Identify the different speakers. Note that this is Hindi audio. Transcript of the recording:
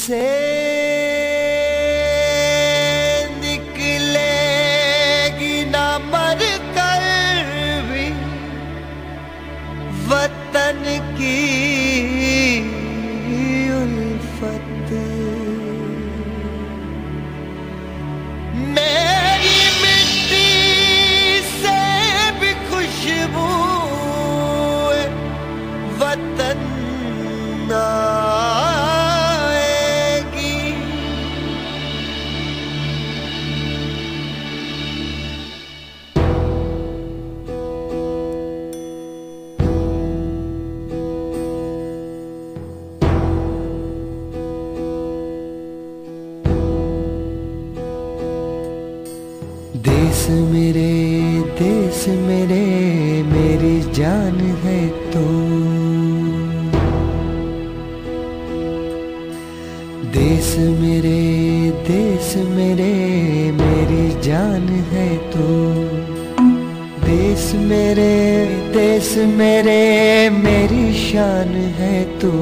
Speaker 1: से निकलेगी ना मर कर भी वतन की उल्फत। मेरी मिट्टी से भी खुशबू वतन आएगी। देश मेरे मेरी जान है तो। देश मेरे मेरी जान है तो। देश मेरे मेरी शान है तो।